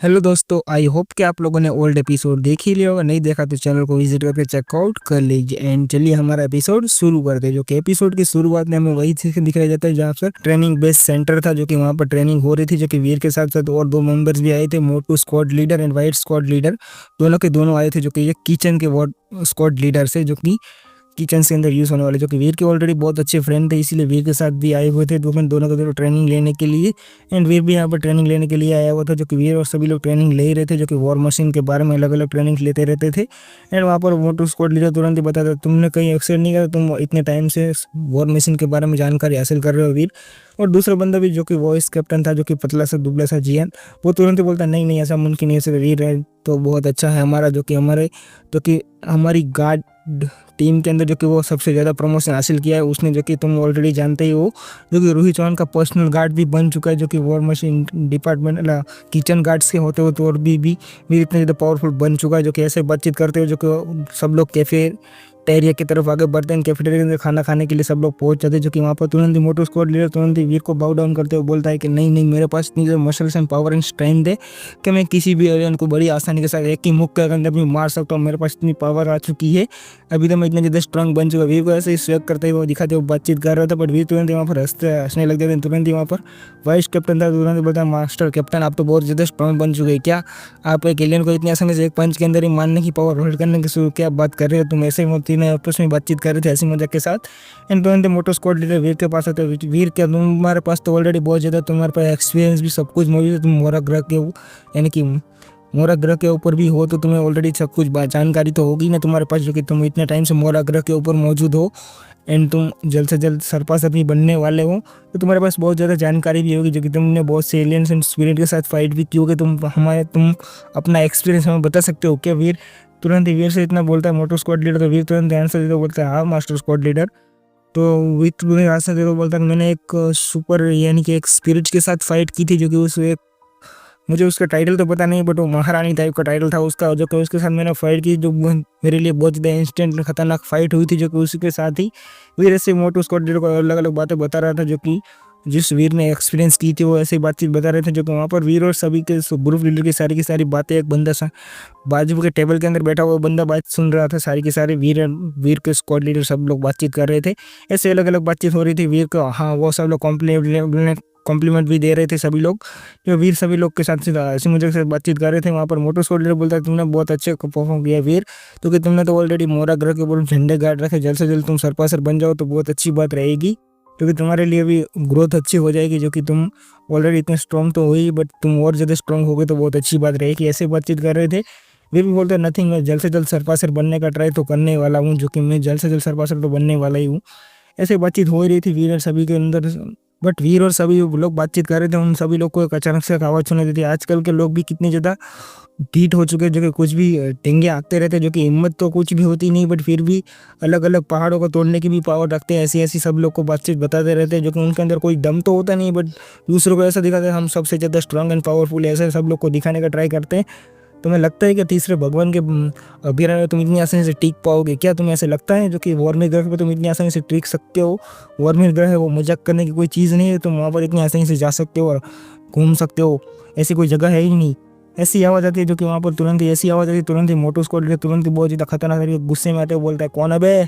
Hello दोस्तों, I hope कि आप लोगों ने ओल्ड एपिसोड देख ही लिया होगा। नहीं देखा तो चैनल को विजिट करके चेकआउट कर लीजिए। एंड चलिए हमारा एपिसोड शुरू करते हैं। जो कि एपिसोड की शुरुआत में हमें वही चीज़ दिखाया जाता है जहाँ पर ट्रेनिंग बेस सेंटर था, जो कि वहाँ पर ट्रेनिंग हो रही थी। जो कि वीर के साथ साथ और दो मेंबर्स भी आए थे, Motu squad leader and white squad leader. दोनों के दोनों आए थे, जो कि ये किचन के वार्ड स्क्वाड लीडर से, जो कि किचन के अंदर यूज़ होने वाले, जो कि वीर के ऑलरेडी बहुत अच्छे फ्रेंड थे, इसीलिए वीर के साथ भी आए हुए थे दोनों के दोनों ट्रेनिंग लेने के लिए। एंड वीर भी यहाँ पर ट्रेनिंग लेने के लिए आया हुआ था, जो कि वीर और सभी लोग ट्रेनिंग ले ही रहे थे, जो कि वॉर मशीन के बारे में अलग अलग ट्रेनिंग लेते रहते थे। एंड वहाँ पर मोटू स्क्वाड लीडर तुरंत ही बताता, तुमने कहीं एक्सीडेंट नहीं करा, तुम इतने टाइम से वॉर मशीन के बारे में जानकारी हासिल कर रहे हो वीर। और दूसरा बंदा भी, जो कि वॉइस कैप्टन था, जो कि पतला सा दुबला सा जियान, वो तुरंत ही बोलता नहीं नहीं, ऐसा मुमकिन नहीं है, वीर है तो बहुत अच्छा है हमारा, जो कि हमारी गार्ड टीम के अंदर जो कि वो सबसे ज़्यादा प्रमोशन हासिल किया है उसने, जो कि तुम ऑलरेडी जानते ही हो, जो कि रूही चौहान का पर्सनल गार्ड भी बन चुका है, जो कि war machine department kitchen guards के होते होते और भी इतने ज़्यादा पावरफुल बन चुका है। जो कि ऐसे बातचीत करते हो, जो कि सब लोग कैफे टेरिया की तरफ आगे बढ़ते हैं। कैफेटेरिया के अंदर खाना खाने के लिए सब लोग पहुंच जाते हैं, जो कि वहाँ पर तुरंत ही मोटो स्क्वाड लीडर तुरंत ही वीर को बाउ डाउन करते हुए बोलता है कि नहीं नहीं, मेरे पास इतनी ज़्यादा muscles and power and strength है कि मैं किसी भी एलियन को बड़ी आसानी के साथ एक ही मुक्के के अंदर भी मार सकता हूँ। मेरे पास इतनी पावर आ चुकी है, अभी तो मैं इतना ज़्यादा स्ट्रांग बन चुका। वीर को ऐसे ही स्वेग करते हुए दिखाते हुए बातचीत कर रहा था, बट वीर तुरंत ही वहाँ पर हंसने लग जाते हैं। तुरंत ही वहाँ पर वाइस कैप्टन था, तुरंत बोलता है मास्टर कैप्टन, आप तो बहुत ज़्यादा स्ट्रांग बन चुके हैं। क्या आप एक एलियन को इतनी आसानी से एक पंच के अंदर ही मारने की पावर होल्ड करने की शुरू, क्या बात कर रहे हो तुम? ऐसे ही तीनों आपस में बातचीत कर रहे थे हंसी मजाक के साथ। एंड तुरंत मोटो स्क्वाड लीडर वीर के पास आते हैं। वीर, क्या तुम्हारे पास तो ऑलरेडी बहुत ज़्यादा तुम्हारे पास एक्सपीरियंस भी सब कुछ मौजूद है, तुम मोरा ग्रह के यानी कि मोरा ग्रह के ऊपर भी हो, तो तुम्हें ऑलरेडी सब कुछ जानकारी तो होगी ना तुम्हारे पास, जो कि तुम इतने टाइम से मोरा ग्रह के ऊपर मौजूद हो एंड तुम जल्द से जल्द सरपास भी बनने वाले हो, तो तुम्हारे पास बहुत ज़्यादा जानकारी भी होगी, जो कि तुमने बहुत से एलियंस एंड स्पिरिट के साथ फाइट भी की होगी। तुम अपना एक्सपीरियंस हमें बता सकते हो क्या वीर? तुरंत ही वीर से इतना बोलता है मोटो स्क्वाड लीडर, तो वीर तुरंत आंसर देते बोलता है हाँ मास्टर स्क्वाड लीडर। तो वीर तुरंत आंसर देते बोलता है मैंने एक सुपर यानी कि एक स्पिरिट के साथ फाइट की थी, जो कि उस एक, मुझे उसका टाइटल तो पता नहीं, बट वो महारानी टाइप का टाइटल था उसका, जो कि उसके साथ मैंने फाइट की, जो मेरे लिए बहुत ज़्यादा इंस्टेंट खतरनाक फाइट हुई थी। जो कि उसी के साथ ही वीर ऐसे मोटो स्क्वाड लीडर को अलग अलग बातें बता रहा था, जो कि जिस वीर ने एक्सपीरियंस की थी वो ऐसी बातचीत बता रहे थे। जो कि वहाँ पर वीर और सभी के ग्रुप लीडर की सारी बातें, एक बंदा सा बाजू के टेबल के अंदर बैठा हुआ बंदा बात सुन रहा था, सारी की सारी वीर के स्क्वाड लीडर सब लोग बातचीत कर रहे थे। ऐसे अलग अलग बातचीत हो रही थी वीर को, हाँ वो सब लोग कॉम्प्लीमेंट भी दे रहे थे सभी लोग, जो वीर सभी लोग के साथ हंसी मजाक से बातचीत कर रहे थे। वहाँ पर मोटो स्क्वाड लीडर बोलता है तुमने बहुत अच्छे परफॉर्म किया वीर, क्योंकि तुमने तो ऑलरेडी मोरा ग्रह के ऊपर झंडे गाड़ रखे, जल्द से जल्द तुम सरपासर बन जाओ तो बहुत अच्छी बात रहेगी, क्योंकि तुम्हारे लिए भी ग्रोथ अच्छी हो जाएगी। जो कि तुम ऑलरेडी इतने स्ट्रॉन्ग तो हो ही, बट तुम और ज़्यादा स्ट्रॉन्ग हो गए तो बहुत अच्छी बात रहेगी। ऐसे बातचीत कर रहे थे। वीर भी बोलते नथिंग, मैं जल्द से जल्द सरपासर बनने का ट्राई तो करने वाला हूँ, जो कि मैं जल्द से जल्द सरपासर तो बनने वाला ही हूँ। ऐसे बातचीत हो ही रही थी वीर और सभी के अंदर, बट वीर और सभी लोग बातचीत कर रहे थे, उन सभी लोग को एक अचानक से एक आवाज़ सुनाई देती है। आजकल के लोग भी कितने ज़्यादा ढीठ हो चुके हैं, जो कि कुछ भी टेंगे आंकते रहते हैं, जो कि हिम्मत तो कुछ भी होती नहीं, बट फिर भी अलग अलग पहाड़ों को तोड़ने की भी पावर रखते हैं। ऐसी ऐसी सब लोग को बातचीत बताते रहते हैं, जो कि उनके अंदर कोई दम तो होता नहीं, बट दूसरों को ऐसा दिखाते हैं हम सबसे ज़्यादा स्ट्रांग एंड पावरफुल, ऐसे सब लोग को दिखाने का ट्राई करते हैं। तुम्हें लगता है कि तीसरे भगवान के अभियान में तुम इतनी आसानी से टिक पाओगे क्या? तुम्हें ऐसे लगता है जो कि वॉर्मिक ग्रह पे तुम इतनी आसानी से टिक सकते हो? वॉर्मिक ग्रह है, वो मजाक करने की कोई चीज़ नहीं है, तुम वहाँ पर इतनी आसानी से जा सकते हो और घूम सकते हो, ऐसी कोई जगह है ही नहीं। ऐसी आवाज़ आती है, जो कि वहाँ पर तुरंत ही ऐसी आवाज़ आती है, तुरंत ही मोटो स्क्वाड तुरंत ही बहुत ज़्यादा खतरनाक तरीके गुस्से में आते हुए बोलता है कौन है बे,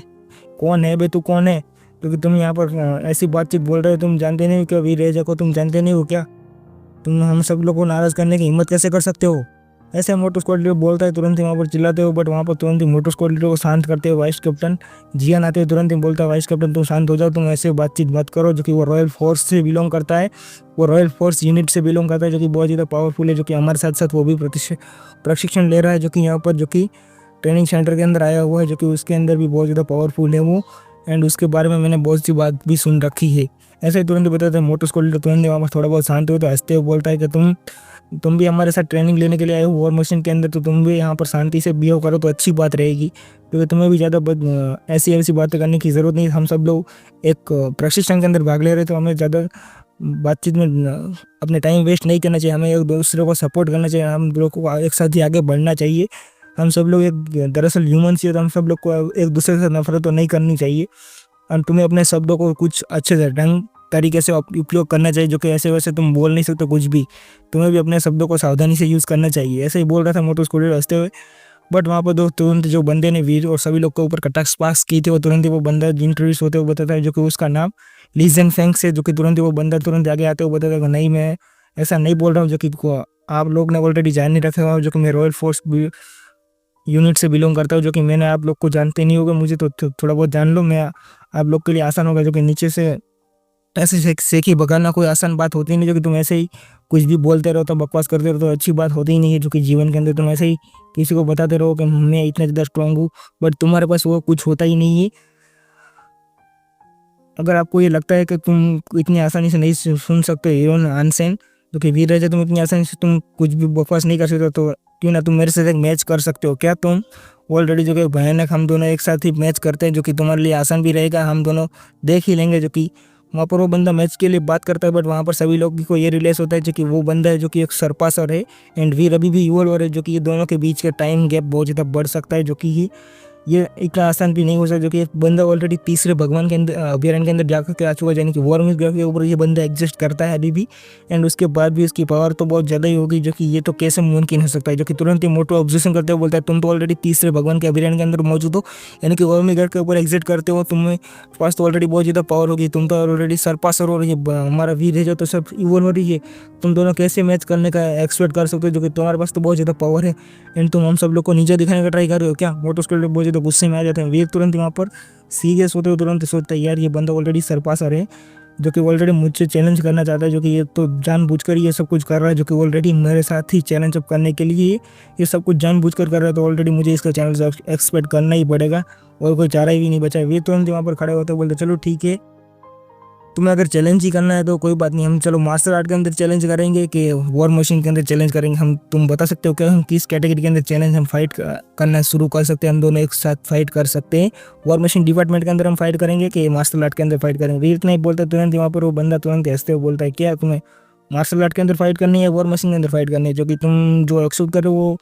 कौन है बे, तू कौन है? क्योंकि तुम यहाँ पर ऐसी बातचीत बोल रहे हो, तुम जानते नहीं हो क्या वीर रेजा को? तुम जानते नहीं हो क्या? तुम हम सब लोग को नाराज़ करने की हिम्मत कैसे कर सकते हो? ऐसे मोटो स्क्वाड लीडर बोलता है, तुरंत ही वहाँ पर चिल्लाते हो, बट वहाँ पर तुरंत ही मोटो स्क्वाड लीडर को शांत करते हुए वाइस कैप्टन जियान आते हुए तुरंत ही बोलता है वाइस कैप्टन तुम शांत हो जाओ, तुम ऐसे बातचीत मत करो। जो कि वो रॉयल फोर्स से बिलोंग करता है, वो रॉयल फोर्स यूनिट से बिलोंग करता है, जो कि बहुत ज़्यादा पावरफुल है, जो कि हमारे साथ साथ वो भी प्रशिक्षण ले रहा है, जो कि यहाँ पर जो कि ट्रेनिंग सेंटर के अंदर आया हुआ है, जो कि उसके अंदर भी बहुत ज़्यादा पावरफुल है वो, एंड उसके बारे में मैंने बहुत सी बात भी सुन रखी है। ऐसे ही तुरंत बताते हैं मोटो स्क्वाड लीडर तुरंत वहाँ पर थोड़ा बहुत शांत हुए तो हंसते हुए बोलता है कि तुम भी हमारे साथ ट्रेनिंग लेने के लिए आए हो वॉर मशीन के अंदर, तो तुम भी यहाँ पर शांति से बिहेव करो तो अच्छी बात रहेगी, क्योंकि तुम्हें भी ज़्यादा ऐसी ऐसी बातें करने की ज़रूरत नहीं। हम सब लोग एक प्रशिक्षण के अंदर भाग ले रहे, तो हमें ज़्यादा बातचीत में अपने टाइम वेस्ट नहीं करना चाहिए, हमें एक दूसरे को सपोर्ट करना चाहिए, हम लोग को एक साथ ही आगे बढ़ना चाहिए। हम सब लोग एक दरअसल ह्यूमन्स ही, तो हम सब लोग को एक दूसरे से नफरत तो नहीं करनी चाहिए, और तुम्हें अपने शब्दों को कुछ अच्छे से ढंग तरीके से उपयोग करना चाहिए, जो कि ऐसे वैसे तुम बोल नहीं सकते कुछ भी, तुम्हें भी अपने शब्दों को सावधानी से यूज़ करना चाहिए। ऐसे ही बोल रहा था मोटू स्कूटर हंसते हुए। बट वहाँ पर तुरंत जो बंदे ने वीर और सभी लोग के ऊपर कटाक्ष पास की थी, वो तुरंत ही वो बंदा इंट्रोड्यूस होते हुए बताता है, जो कि उसका नाम लीजन फेंग से, जो कि तुरंत ही वो बंदा तुरंत आगे आते हुए बताता है कि नहीं, मैं ऐसा नहीं बोल रहा हूँ, जो कि आप लोग ने ऑलरेडी जान नहीं रखा हो, जो कि मैं रॉयल फोर्स यूनिट से बिलोंग करता हूँ, जो कि मैंने आप लोग को जानते नहीं होगा, मुझे तो थोड़ा बहुत जान लो, मैं आप लोग के लिए आसान होगा। जो कि नीचे से ऐसे सेक ही भगाना कोई आसान बात होती नहीं, जो कि तुम ऐसे ही कुछ भी बोलते रहो तो बकवास करते रहो तो अच्छी बात होती ही नहीं है। जो कि जीवन के अंदर तुम ऐसे ही किसी को बताते रहो कि मैं इतना ज़्यादा स्ट्रांग हूँ, बट तुम्हारे पास वो कुछ होता ही नहीं है। अगर आपको ये लगता है कि तुम इतनी आसानी से नहीं सुन सकते हीरोन आनसेन, जो कि वीर है, तुम इतनी आसानी से तुम कुछ भी बकवास नहीं कर सकते, तो क्यों ना तुम मेरे साथ एक मैच कर सकते हो। क्या तुम ऑलरेडी जो कि भयानक हम दोनों एक साथ ही मैच करते हैं, जो कि तुम्हारे लिए आसान भी रहेगा, हम दोनों देख ही लेंगे। जो कि वहाँ पर वो बंदा मैच के लिए बात करता है, बट वहाँ पर सभी लोग को ये रिलेस होता है, जो कि वो बंदा है जो कि एक सरपासर है एंड वीर अभी भी इवोल्वर है, जो कि ये दोनों के बीच का टाइम गैप बहुत ज़्यादा बढ़ सकता है, जो कि ये इतना आसान भी नहीं हो सकता। जो कि एक बंदा ऑलरेडी तीसरे भगवान के अंदर अभ्यारण्य के अंदर जाकर के आ चुका है, यानी कि वॉर्मिस ग्रह के ऊपर ये बंदा एग्जिस्ट करता है अभी भी, एंड उसके बाद भी उसकी पावर तो बहुत ज़्यादा ही होगी, जो कि ये तो कैसे मुमकिन हो सकता है। जो कि तुरंत ही मोटो ऑब्जर्वेशन करते हुए बोलता है, तुम तो ऑलरेडी तीसरे भगवान के अभ्यारण्य के अंदर मौजूद हो, यानी कि वॉर्मिस ग्रह के ऊपर एग्जिट करते हो, तुम्हें पास तो ऑलरेडी बहुत ज़्यादा पावर होगी, तुम तो ऑलरेडी सरपासर हो, और ये हमारा वीर है जो तो सब इवोल्वर ही है, तुम दोनों कैसे मैच करने का एक्सपेक्ट कर सकते हो, जो कि तुम्हारे पास तो बहुत ज़्यादा पावर है एंड तुम हम सब लोग को नीचे दिखाने का ट्राई कर रहे हो क्या। मोटो उसके लिए बहुत ज़्यादा गुस्से में आ जाते हैं। वीर तुरंत वहाँ पर सीरियस होते हो, तुरंत सोचता है यार ये बंदा ऑलरेडी सरपासर है, जो कि ऑलरेडी मुझसे चैलेंज करना चाहता है, जो कि ये तो जानबूझकर ये सब कुछ कर रहा है, जो कि ऑलरेडी मेरे साथ ही चैलेंज अप करने के लिए ये सब कुछ जानबूझकर कर रहा है, तो ऑलरेडी मुझे इसका चैलेंज एक्सपेक्ट करना ही पड़ेगा और कोई चारा ही नहीं बचा है। वीर तुरंत वहाँ पर खड़े होते बोलते चलो ठीक है, तुम्हें अगर चैलेंज ही करना है तो कोई बात नहीं, हम चलो मार्शल आर्ट के अंदर चैलेंज करेंगे कि वॉर मशीन के अंदर चैलेंज करेंगे। हम तुम बता सकते हो क्या हम किस कैटेगरी के अंदर चैलेंज हम फाइट करना शुरू कर सकते हैं, हम दोनों एक साथ फाइट कर सकते हैं। वॉर मशीन डिपार्टमेंट के अंदर हम फाइट करेंगे कि मार्शल आर्ट के अंदर फाइट करेंगे। वीर इतना ही बोलता है, तुरंत वहाँ पर वो बंदा तुरंत हंसते हुए बोलता है क्या तुम्हें मार्शल आर्ट के अंदर फाइट करनी है, वॉर मशीन के अंदर फाइट करनी है। जो कि तुम जो एक्सेप्ट करो वो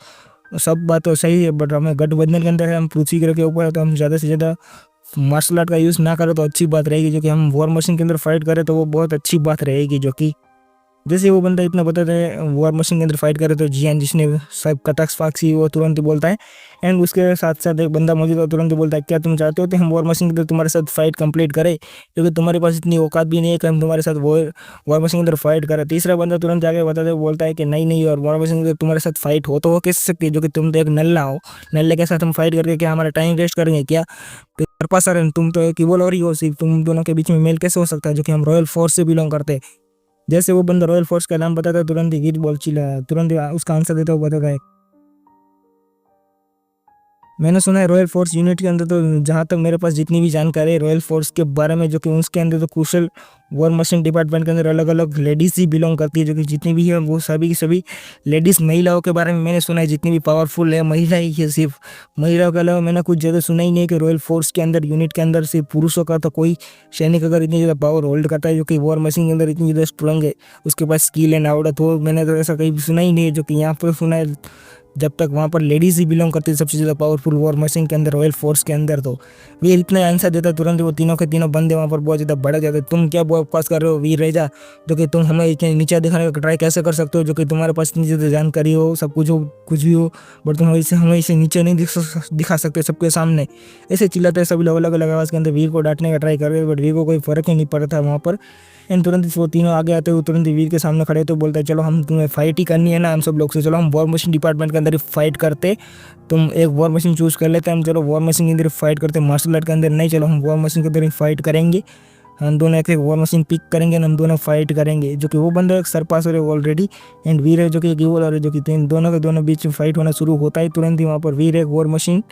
सब बात तो सही है, बट हमें गठबंधन के अंदर है, हम पृथ्वी ग्रह के ऊपर है, तो हम ज़्यादा से ज़्यादा मार्शल आर्ट का यूज़ ना करो तो अच्छी बात रहेगी। जो कि हम वॉर मशीन के अंदर फाइट करें तो वो बहुत अच्छी बात रहेगी। जो कि जैसे वो बंदा इतना बताता है वॉर मशीन के अंदर फाइट करे, तो जियान जिसने सब कटाक्ष फाक्सी वो तुरंत ही बोलता है, एंड उसके साथ साथ एक बंदा मौजूद है तुरंत ही बोलता है क्या तुम चाहते हो कि हम वॉर मशीन के अंदर तुम्हारे साथ फाइट कंप्लीट करें, क्योंकि तुम्हारे पास इतनी औकात भी नहीं है कि हम तुम्हारे साथ वॉर मशीन के अंदर फाइट करें। तीसरा बंदा तुरंत जाके बताते बोलता है कि नहीं नहीं, और वॉर मशीन के अंदर तुम्हारे साथ फाइट हो तो वो कैसे सकती है, जो कि तुम तो एक नल्ला हो, नल्ले के साथ हम फाइट करके क्या हमारा टाइम वेस्ट करेंगे क्या। सर तुम तो एक इवोल्वर ही हो, सिर्फ तुम दोनों के बीच में मेल कैसे हो सकता है, जो कि हम रॉयल फोर्स से बिलोंग करते हैं। जैसे वो बंदा रॉयल फोर्स का नाम बताता है, तुरंत ही वीर बोल चिल्ला तुरंत ही उसका आंसर देता हुआ बताता है मैंने सुना है रॉयल फोर्स यूनिट के अंदर, तो जहाँ तक मेरे पास जितनी भी जानकारी है रॉयल फोर्स के बारे में, जो कि उसके अंदर तो कुशल वॉर मशीन डिपार्टमेंट के अंदर अलग अलग लेडीज़ ही बिलोंग करती है, जो कि जितनी भी है वो सभी की सभी लेडीज़ महिलाओं के बारे में मैंने सुना है, जितनी भी पावरफुल है महिला ही है, सिर्फ महिलाओं के अलावा मैंने कुछ ज़्यादा सुना ही नहीं कि रॉयल फोर्स के अंदर यूनिट के अंदर सिर्फ पुरुषों का तो कोई सैनिक अगर इतनी ज़्यादा पावर होल्ड करता है, जो कि वॉर मशीन के अंदर इतनी ज़्यादा स्ट्रांग है, उसके पास स्किल एंड आवड़त हो, मैंने तो ऐसा कहीं सुना ही नहीं है। जो कि यहाँ पर सुना है जब तक वहाँ पर लेडीज़ ही बिलोंग करती है सबसे ज़्यादा पावरफुल वॉर मशीन के अंदर रॉयल फोर्स के अंदर, तो वीर इतना आंसर देता तुरंत वो तीनों के तीनों बंदे वहाँ पर बहुत ज़्यादा बढ़ जाते। तुम क्या बकवास कर रहे हो वीर रेजा, जो कि तुम हमें इतने नीचे दिखाने का ट्राई कैसे कर सकते हो, जो कि तुम्हारे पास इतनी ज़्यादा जानकारी हो सब कुछ हो कुछ भी हो, बट तुम हमें इसे नीचे नहीं दिखा सकते सबके सामने। ऐसे चिल्लाते सभी लोग अलग अलग आवाज़ के अंदर वीर को डांटने का ट्राई कर रहे हैं, बट वीर को कोई फ़र्क ही नहीं पड़ रहा था वहाँ पर। एंड तुरंत वो तीनों आगे आते हुए तुरंत वीर के सामने खड़े तो बोलता है चलो हम तुम्हें फाइट ही करनी है ना हम सब लोग से, चलो हम वॉर मशीन डिपार्टमेंट के अंदर ही फाइट करते, तुम एक वॉर मशीन चूज़ कर लेते हैं, हम चलो वॉर मशीन के अंदर फाइट करते, मार्शल आर्ट के अंदर नहीं, चलो हम वॉर मशीन के अंदर ही फाइट करेंगे, हम दोनों एक वॉर मशीन पिक करेंगे, हम दोनों फाइट करेंगे। जो कि वो बंदा एक सरपास है ऑलरेडी, एंड वीर है जो कि एक इवोल्वर है, जो कि दोनों के दोनों बीच में फाइट होना शुरू होता है। तुरंत ही वहाँ पर वीर एक war machine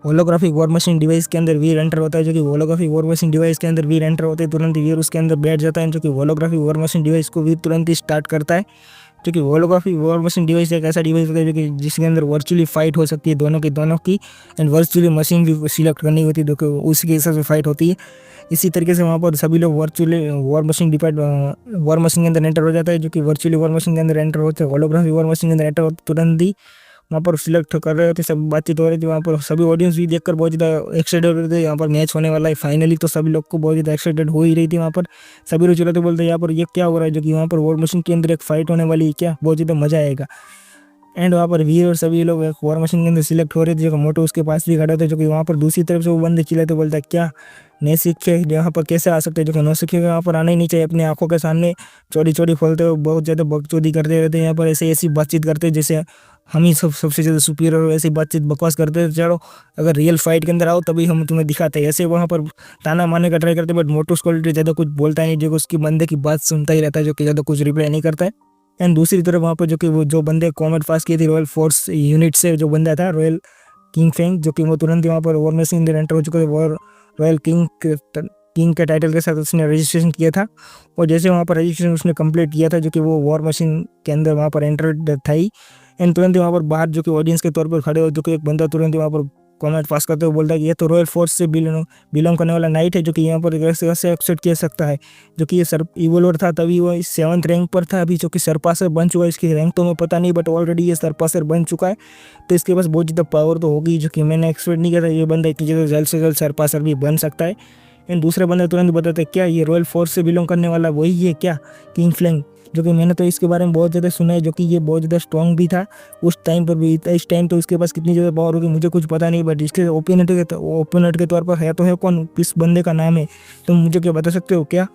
holographic war machine device के अंदर वीर एंटर होता है, जो कि होलोग्राफिक वॉर मशीन डिवाइस के अंदर वीर एंटर होते हैं, तुरंत ही वीर उसके अंदर बैठ जाता है, जो कि होलोग्राफिक वॉर मशीन डिवाइस को वीर तुरंत ही स्टार्ट करता है। जो कि होलोग्राफिक वॉर मशीन डिवाइस एक ऐसा डिवाइस होता है जो कि जिसके अंदर वर्चुअली फाइट हो सकती है दोनों की एंड वर्चुअली मशीन भी सिलेक्ट करनी होती है, जो कि उसी के हिसाब से फाइट होती है। इसी तरीके से वहाँ पर सभी लोग virtually war machine war machine के अंदर एंटर हो जाता है, जो कि वर्चुअली वॉर मशीन के अंदर एंटर होते हैं, होलोग्राफिक वॉर मशीन के अंदर एंटर होते तुरंत ही वहाँ पर सिलेक्ट कर रहे थे, सब बातचीत हो रही थी। वहाँ पर सभी ऑडियंस भी देखकर बहुत ज़्यादा एक्साइटेड हो रहे थे, यहाँ पर मैच होने वाला है फाइनली। तो सभी लोग को बहुत ज़्यादा एक्साइटेड हो ही रही थी। वहाँ पर सभी लोग चिल्लाते बोलते यहाँ पर ये क्या हो रहा है, जो कि वहाँ पर वॉर मशीन के अंदर एक फाइट होने वाली है क्या, बहुत ज़्यादा मजा आएगा। एंड वहाँ पर वीर और सभी लोग एक वॉर मशीन के अंदर सिलेक्ट हो रहे थे, जो मोटो उसके पास भी खड़ा था, जो कि वहाँ पर दूसरी तरफ से वो बंदे चिल्लाते बोलता क्या नए सीखे यहाँ पर कैसे आ सकते हैं, जो कि नौ सीखे यहाँ पर आना ही नहीं चाहिए। अपने आंखों के सामने चोरी चोरी खोलते हुए बहुत ज़्यादा बकचोदी करते रहते हैं, यहाँ पर ऐसे ऐसी बातचीत करते हैं जैसे हम ही सबसे ज़्यादा सुपीरियर और ऐसी बातचीत बकवास करते हैं। चलो अगर रियल फाइट के अंदर आओ तभी हम तुम्हें दिखाते हैं, ऐसे वहाँ पर ताना मारने का ट्राई करते हैं। बट मोटो क्वालिटी ज़्यादा कुछ बोलता है नहीं, जो उसकी बंदे की बात सुनता ही रहता है, जो कि ज़्यादा कुछ रिप्लाई नहीं करता है। एंड दूसरी तरफ वहाँ पर जो कि वो जो बंदे कॉमेट पास किए थे रॉयल फोर्स यूनिट से, जो बंदा था रॉयल किंग फेंग, जो कि वो तुरंत ही वहाँ पर वॉर मशीन अंदर एंटर हो चुका था। वॉर रॉयल किंग के टाइटल के साथ उसने रजिस्ट्रेशन किया था, और जैसे वहाँ पर रजिस्ट्रेशन उसने कंप्लीट किया था, जो कि वो वॉर मशीन के अंदर वहाँ पर एंटर था ही। एंड तुरंत ही वहाँ पर बाहर जो कि ऑडियंस के तौर पर खड़े हो, जो कि एक बंदा तुरंत ही वहाँ पर कॉमेंट पास करते हुए बोलता है कि ये तो रॉयल फोर्स से बिलोंग करने वाला नाइट है, जो कि यहाँ पर कैसे एक्सेप्ट किया सकता है, जो कि ये सर इवोल्वर था तभी वो 7th रैंक पर था, अभी जो कि सरपासर बन चुका है। इसकी रैंक तो मैं पता नहीं, बट ऑलरेडी ये सरपासर बन चुका है, तो इसके पास बहुत ज़्यादा पावर तो होगी, जो कि मैंने एक्सपेक्ट नहीं किया था ये बंदा इतनी ज़्यादा जल्द से जल्द सरपासर भी बन सकता है। एंड दूसरे बंदे तुरंत बताते क्या ये रॉयल फोर्स से बिलोंग करने वाला वही है क्या, किंग फ्लैंग, जो कि मैंने तो इसके बारे में बहुत ज़्यादा सुना है, जो कि ये बहुत ज़्यादा स्ट्रॉन्ग भी था उस टाइम पर भी। इस टाइम तो इसके पास कितनी ज़्यादा पावर होगी मुझे कुछ पता नहीं, बट इसके ओपोनेंट के तौर पर है तो है कौन, किस बंदे का नाम है, तुम मुझे क्या बता सकते हो क्या।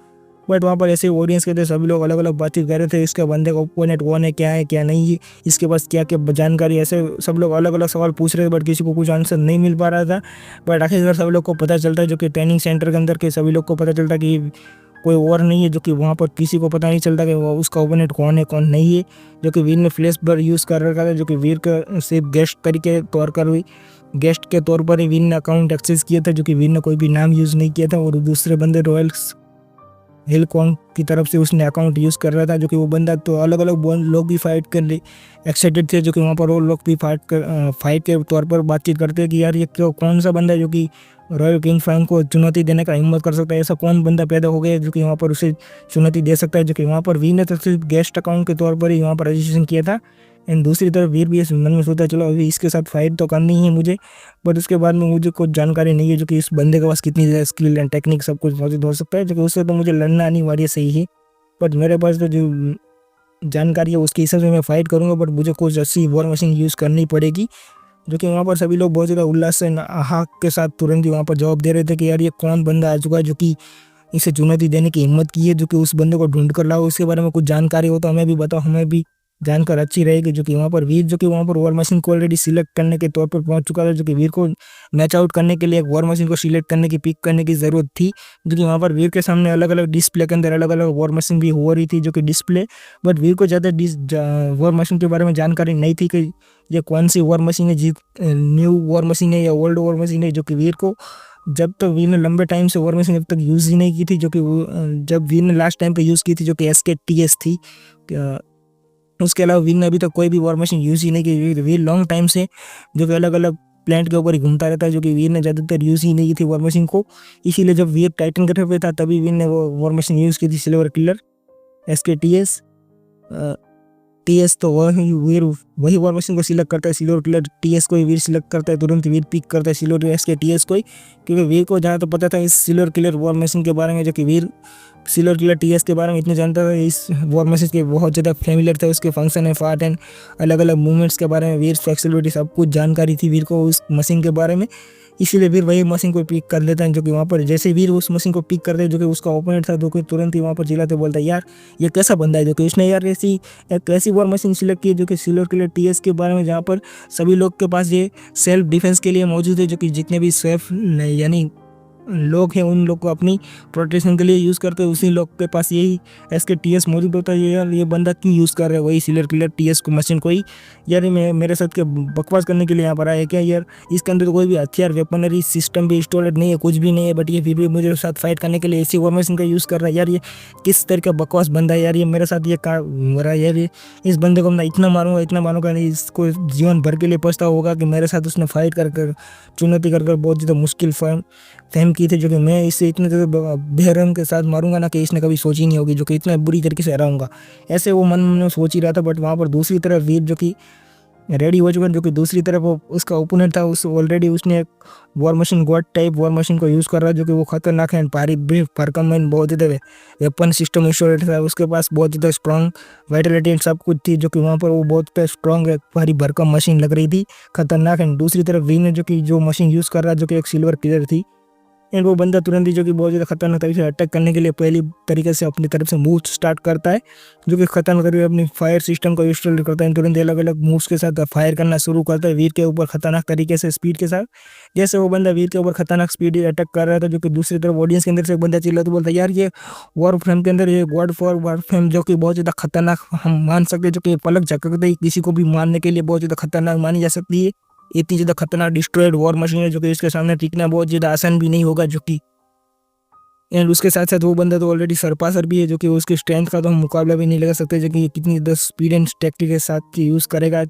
बट वहाँ पर ऐसे ऑडियंस के थे, सभी लोग अलग अलग बातचीत कर रहे थे, इसका बंदे का ओपोनेंट कौन है, क्या है क्या नहीं है, इसके पास क्या क्या जानकारी, ऐसे सब लोग अलग अलग सवाल पूछ रहे थे, बट किसी को कुछ आंसर नहीं मिल पा रहा था। बट आखिरकार सब लोग को पता चलता है, जो कि ट्रेनिंग सेंटर के अंदर के सभी लोग को पता चलता कि कोई और नहीं है, जो कि वहाँ पर किसी को पता नहीं चलता कि वो उसका ओपोनेंट कौन है कौन नहीं है, जो कि वीर ने फ्लैश बर यूज़ कर रखा था, जो कि वीर का सिर्फ गेस्ट के तौर पर ही वीर ने अकाउंट एक्सेस किया था, जो कि वीर ने कोई भी नाम यूज़ नहीं किया था। और दूसरे बंदे रॉयल हिल कॉन्ग की तरफ से उसने अकाउंट यूज़ कर रहा था, जो कि वो बंदा तो अलग अलग लोग भी फाइट कर एक्साइटेड थे, जो कि वहाँ पर वो लोग भी फाइट के तौर पर बातचीत करते हैं कि यार ये कौन सा बंदा है जो कि रॉयल किंग फैंग को चुनौती देने का हिम्मत कर सकता है, ऐसा कौन बंदा पैदा हो गया जो कि वहाँ पर उसे चुनौती दे सकता है, जो कि वहाँ पर वीर ने तो सिर्फ गेस्ट अकाउंट के तौर पर ही वहाँ पर रजिस्ट्रेशन किया था। एंड दूसरी तरफ वीर भी इस मन में सोचा चलो अभी इसके साथ फाइट तो करनी ही है मुझे, बट उसके बाद में मुझे कुछ जानकारी नहीं है जो कि इस बंदे के पास कितनी ज़्यादा स्किल एंड टेक्निक सब कुछ मौजूद हो सकता है, जो कि उससे तो मुझे लड़ना अनिवार्य सही है। बट मेरे पास तो जो जानकारी है उसके हिसाब से मैं फ़ाइट करूँगा, बट मुझे कुछ अच्छी वॉर मशीन यूज़ करनी पड़ेगी, जो कि वहाँ पर सभी लोग बहुत ज़्यादा उल्लास से हाक के साथ तुरंत ही वहाँ पर जवाब दे रहे थे कि यार ये कौन बंदा आ चुका है जो कि इसे चुनौती देने की हिम्मत की है, जो कि उस बंदे को ढूंढ कर लाओ, उसके बारे में कुछ जानकारी हो तो हमें भी बताओ, हमें भी जानकर अच्छी रहेगी। जो कि वहाँ पर वीर जो कि वहाँ पर वॉर मशीन को ऑलरेडी सिलेक्ट करने के तौर पर पहुँच चुका था, जो कि वीर को मैच आउट करने के लिए एक वॉर मशीन को सिलेक्ट करने की पिक करने की ज़रूरत थी, जो कि वहाँ पर वीर के सामने अलग अलग डिस्प्ले के अंदर अलग अलग वॉर मशीन भी हो रही थी, जो कि डिस्प्ले, बट वीर को ज़्यादा वॉर मशीन के बारे में जानकारी नहीं थी कि ये कौन सी वॉर मशीन है, न्यू वॉर मशीन है या ओल्ड वॉर मशीन है, जो कि वीर को जब तक वीर ने लंबे टाइम से वॉर मशीन जब तक यूज़ ही नहीं की थी, जो कि जब वीर ने लास्ट टाइम पे यूज़ की थी जो कि SKTS थी, उसके अलावा वीर ने अभी तक कोई भी वॉर मशीन यूज़ ही नहीं की। वीर लॉन्ग टाइम से जो कि अलग अलग प्लेनेट के ऊपर ही घूमता रहता है, जो कि वीर ने ज़्यादातर यूज़ ही नहीं की थी वॉर मशीन को, इसीलिए जब वीर टाइटन के पे था तभी वीर ने वो वॉर मशीन यूज़ की थी, सिल्वर किलर SKTS TS, तो वही वॉर मशीन को सिलेक्ट करता है, सिल्वर किलर TS को ही वीर सिलेक्ट करता है, तुरंत वीर पिक करता है सिल्वर SKTS को ही, क्योंकि वीर को जहाँ तो पता था इस सिल्वर किलर वॉर मशीन के बारे में, जो कि वीर सिल्वर किलर TS के बारे में इतने जानता था, इस वॉर मशीन के बहुत ज़्यादा फेमिलियर था, उसके फंक्शन है पार्ट एंड अलग अलग मूवमेंट्स के बारे में वीर फ्लेक्सिबिलिटी सब कुछ जानकारी थी वीर को उस मशीन के बारे में, इसीलिए वीर वही मशीन को पिक कर लेता है। जो कि वहाँ पर जैसे वीर उस मशीन को पिक करते हैं, जो कि उसका ओपोनेंट था, जो कि तुरंत ही वहाँ पर चिल्लाते बोलता है यार ये कैसा बंदा है, जो कि उसने यार ऐसी वॉर मशीन सिलेक्ट की जो कि सिल्वर किलर TS के बारे में, जहाँ पर सभी लोग के पास ये सेल्फ डिफेंस के लिए मौजूद है, जो कि जितने भी सेल्फ यानी लोग हैं उन लोग को अपनी प्रोटेक्शन के लिए यूज़ करते हैं, उसी लोग के पास यही SKTS मौजूद होता है। यार ये बंदा क्यों यूज़ कर रहा है वही सिल्वर किलर TS को मशीन को ही, यार ये मेरे साथ के बकवास करने के लिए यहाँ पर आया क्या, यार इसके अंदर तो कोई भी हथियार वेपनरी सिस्टम भी इंस्टॉल्ड नहीं है, कुछ भी नहीं है, बट ये फिर भी मुझे साथ फाइट करने के लिए ऐसी वॉर मशीन का यूज़ कर रहा है। यार ये किस तरह का बकवास बंदा है, यार ये मेरे साथ ये का हो रहा है, यार ये इस बंदे को मैं इतना मारूंगा नहीं, इसको जीवन भर के लिए पछतावा होगा कि मेरे साथ उसने फाइट कर चुनौती कर बहुत ज़्यादा मुश्किल फहम की थी, जो कि मैं इससे इतने ज़्यादा बेरहम के साथ मारूंगा ना कि इसने कभी सोची नहीं होगी, जो कि इतना बुरी तरीके से हराऊंगा, ऐसे वो मन में सोच ही रहा था। बट वहाँ पर दूसरी तरफ वीर जो कि रेडी हो चुका है। जो कि दूसरी तरफ वो उसका ओपोनेंट था, उस ऑलरेडी उसने एक war machine, God type war machine को यूज़ कर रहा है, जो कि वो खतरनाक है। एंड पारी ब्रीफ परकमन बहुत ज़्यादा वेपन सिस्टम इंस्टॉलेड था उसके पास, बहुत ज़्यादा स्ट्रॉन्ग वाइटलिटी एंड सब कुछ थी, जो कि वहाँ पर वो बहुत स्ट्रॉन्ग एक भारी भरकम मशीन लग रही थी, खतरनाक। एंड दूसरी तरफ वी ने जो मशीन यूज़ कर रहा है, जो कि एक सिल्वर किलर थी। एंड वो बंदा तुरंत ही जो कि बहुत ज़्यादा खतरनाक तरीके से अटैक करने के लिए पहली तरीके से अपनी तरफ से मूव स्टार्ट करता है, जो कि खतरनाक तरीके से अपनी फायर सिस्टम को इंस्टॉल करता है। तुरंत अलग अलग मूव्स के साथ फायर करना शुरू करता है वीर के ऊपर खतरनाक तरीके से, स्पीड के साथ। जैसे वो बंदा वीर के ऊपर खतरनाक स्पीड अटैक कर रहा था, जो कि दूसरी तरफ ऑडियंस के अंदर से एक बंदा चिल्ला तो बोलता है, यार ये वॉर फ्रेम के अंदर ये गॉड फॉर वॉर फ्रेम जो कि बहुत ज़्यादा खतरनाक हम मान सकते हैं, जो कि पलक झपकते ही किसी को भी मारने के लिए बहुत ज़्यादा खतरनाक मानी जा सकती है। इतनी ज़्यादा खतरनाक डिस्ट्रॉयड वॉर मशीन है, जो कि इसके सामने टिकना बहुत ज़्यादा आसान भी नहीं होगा। जो कि एंड उसके साथ साथ वो बंदा तो ऑलरेडी सरपासर भी है, जो कि उसकी स्ट्रेंथ का तो हम मुकाबला भी नहीं लगा सकते, जो कि कितनी स्पीड एंड टेक्निक के साथ यूज़ करेगा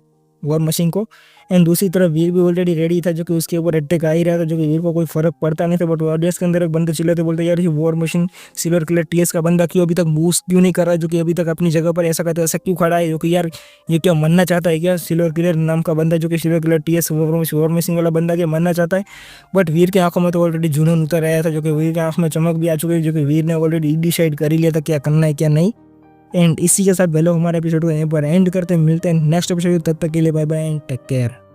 वॉर मशीन को। एंड दूसरी तरफ वीर भी ऑलरेडी रेडी था, जो कि उसके ऊपर अटैक आ ही रहा था, जो कि वीर को कोई फर्क पड़ता नहीं था। बट ऑडियंस के अंदर एक बंदे चिल्लाते बोलते, यार ये war machine silver colour TS का बंदा क्यों अभी तक मूव क्यों नहीं कर रहा है, जो कि अभी तक अपनी जगह पर ऐसा कहते ऐसा क्यों खड़ा है, जो कि यार ये क्या मरना चाहता है क्या, सिल्वर कलर नाम का बंदा, जो कि silver colour TS war machine वाला बंदा क्या मरना चाहता है। बट वीर की आंखों में तो ऑलरेडी जुनून उतर आया था, जो कि वीर की आंख में चमक भी आ चुकी है, जो कि वीर ने ऑलरेडी डिसाइड कर ही लिया था क्या करना है क्या नहीं। एंड इसी के साथ पहले हमारे एपिसोड को यहीं पर एंड करते हैं, मिलते हैं नेक्स्ट एपिसोड, तब तक के लिए bye bye and take care.